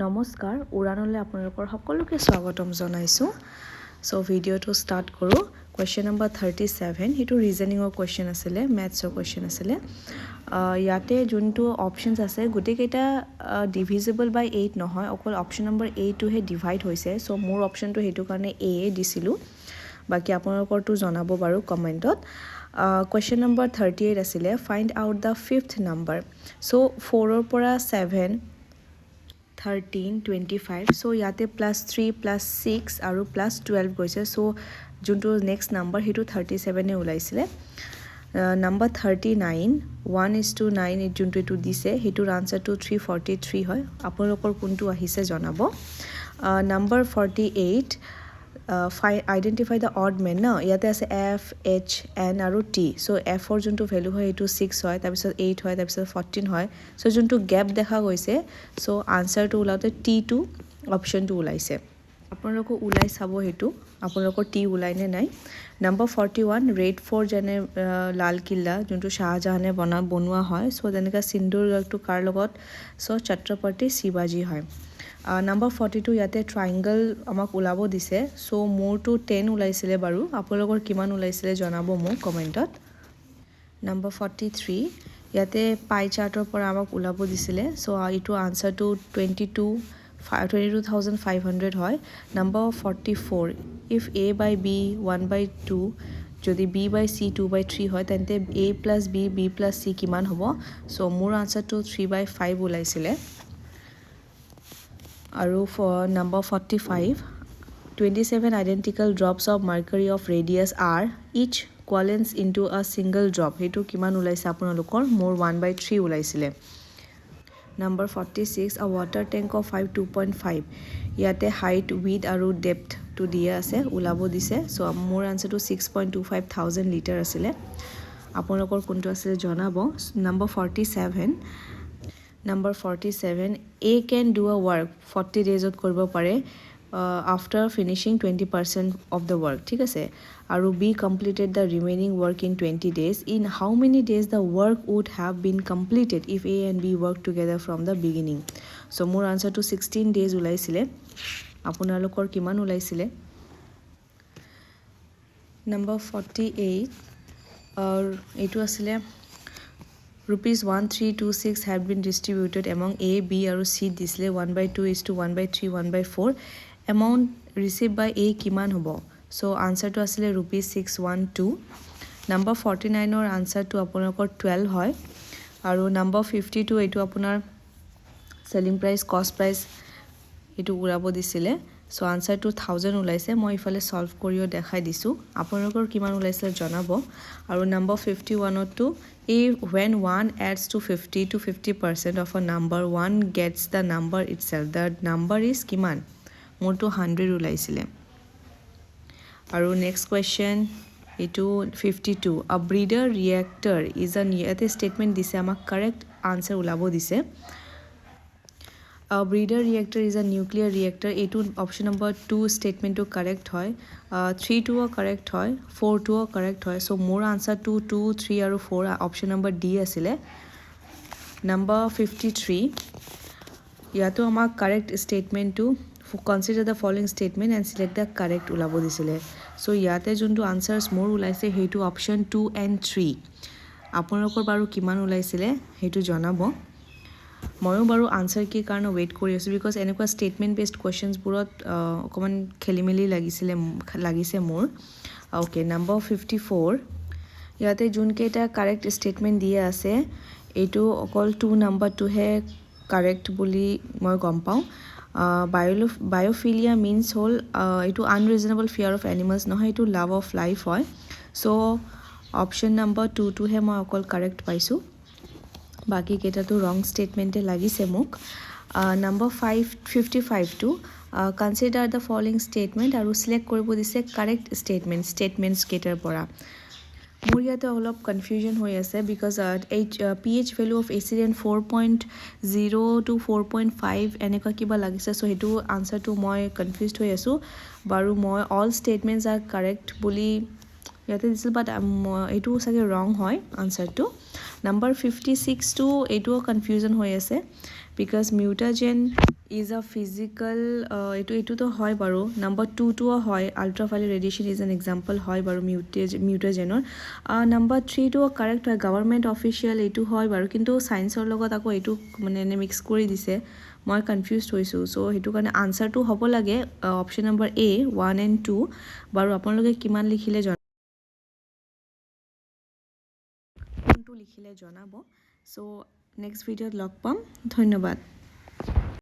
নমস্কাৰ উড়ানলৈ আপোনালোকৰ সকলোকে স্বাগতম জনাইছো সো ভিডিওটো স্টাৰ্ট কৰো কোৱেশ্চন নম্বৰ 37 হেতু ৰিজনিংৰ কোৱেশ্চন আছিল ম্যাথছৰ কোৱেশ্চন আছিল ইয়াতে যোনটো অপচনছ আছে গুটেকেটা ডিভিজিবল বাই 8 নহয় অকল অপচন নম্বৰ 8 টো হে ডিভাইড হৈছে সো মোৰ অপচনটো হেতু কাৰণে a দিছিলো বাকি আপোনালোকৰটো জনাব বাৰু কমেন্টত question number 38 asile find out the fifth number so 4 or pora 7 13 25 so yate plus 3 plus 6 aru plus 12 goise so junto next number hitu 37 e ulaisile number 39 1:9 junto etu dise hitur answer to 343 hoy apolokor kuntu ahise janabo number 48 identify the odd man na yate ase f h n aru t so f or junto value hoy etu 6 hoy tar bisot 8 hoy tar bisot 14 hoy so junto gap dekha goise so answer to ulaute t to option to ulaise আপোনালোক উলাই চাবো হেতু আপোনালোক T উলাই নে নাই number 41 red for জনে লাল কিল্লা যোনটো শাহজাহানে বনোৱা হয় সো তেনেকা সিন্দুৰ টু কাৰ লগত সো ছত্ৰপতি শিৱাজী হয় নাম্বাৰ 42 ইয়াতে ট্ৰায়াঙ্গল আমাক উলাব দিছে সো মোৰটো 10 উলাইছিলে বাৰু আপোনালোকৰ কিমান উলাইছিলে জনাব মোক কমেন্টত নাম্বাৰ 43 ইয়াতে পাই চাৰ্টৰ পৰা আমাক উলাব দিছিলে সো ইটো আনসাৰ টু 22,500 হয় number 44 if a by b 1/2 যদি b by c 2/3 হয় তেন্তে a plus b b plus c কিমান হ'ব সো মোৰ আনসাৰ টু 3/5 উলাইছিলে আৰু number 45 27 identical drops of mercury of radius r each coalesce into a single drop hetu kiman ulaise apnalokor more 1/3 ulaisile number 46 a water tank of 2.5 yate height width aru depth to dia ase ulabo dise so more answer to 6.25 thousand liter asile apnalokor kuntu asile janabo number 47 Number 47 A can do a work 40 days ot koribo pare after finishing 20% of the work ঠিক আছে আৰু B completed the remaining work in 20 days in how many days the work would have been completed if A and B worked together from the beginning so মোৰ answer to 16 days ulaisile আপোনালোকৰ কিমান ulaisile number 48 এটো asile Rupees 1326 have been distributed among A, B, and C. Disle 1/2 is to 1/3, 1/4. Amount received by A kiman hobo. So answer to asile Rupees 612. Number 49 or answer to aponakor 12 hoy. Aru number 52 etu apunar selling price, cost price etu urabo disile. So answer to 1000 ulaise moi ifale solve koriyo dekhai disu aponakor kiman ulaise janabo aru number 51 to if when one adds to 50 to 50% of a number one gets the number itself the number is kiman more to 100 ulaisile aru next question etu 52 a breeder reactor is a yate statement dise amak correct answer ulabo dise A breeder reactor is a nuclear reactor. A2 option number 2 statement to correct hoy. 3 to a correct hoy. 4 to a correct hoy. So more answer to 2, 3 or 4 option number D asile. Number 53. Yato ama correct statement to consider the following statement and select the correct ulabo disile. So yate juntu answers more ulaise hetu option 2 and 3. Apnalokor baru kiman ulaisile hetu janabo. ময়ো বাৰু answer কি কাৰণে wait কৰি আছো because এনেকুৱা statement based কোৱেশ্চনছ বুৰত অকমান খেলিমেলি লাগিছে মোৰ ওকে নাম্বাৰ 54 ইয়াতে জুন কেটা কাৰেক্ট স্টেটমেন্ট দিয়া আছে এটো অকল 2 নাম্বাৰ টু হে কাৰেক্ট বুলি মই গম পাওঁ biophilia means হল এটো unreasonable fear of animals নহয় এটো love of life হয় সো অপশন নাম্বাৰ 2 টু হে মই অকল কাৰেক্ট পাইছো বাকি কেটা তো wrong statement e lagise muk number 55 to consider the following statement aru select koribo dise correct statements ketar pora mur yate olop confusion hoi ase because pH value of acid 4.0 to 4.5 eneka kiba lagise so hetu answer to moi confused hoi asu baru moi all statements are correct boli yate disil but etu sage wrong hoy answer to number 56টো এইটোও confusion হৈ আছে because mutagen is a physical এইটোতো হয় বাৰু number 2টোও হয় ultraviolet radiation is an example হয় বাৰু মিউটাজেনৰ নাম্বাৰ 3টোও কাৰেক্ট হয় গভৰ্ণমেণ্ট অফিচিয়েল এইটো হয় বাৰু কিন্তু ছায়েন্সৰ লগত আকৌ এইটো মানে এনে মিক্স কৰি দিছে মই কনফিউজ হৈছোঁ চ' সেইটো কাৰণে আনচাৰটো হ'ব লাগে অপশ্যন নম্বৰ এ 1 and 2 বাৰু আপোনালোকে কিমান লিখিলে কোনটো লিখিলে জনাব চ' নেক্সট ভিডিঅ'ত লগ পাম ধন্যবাদ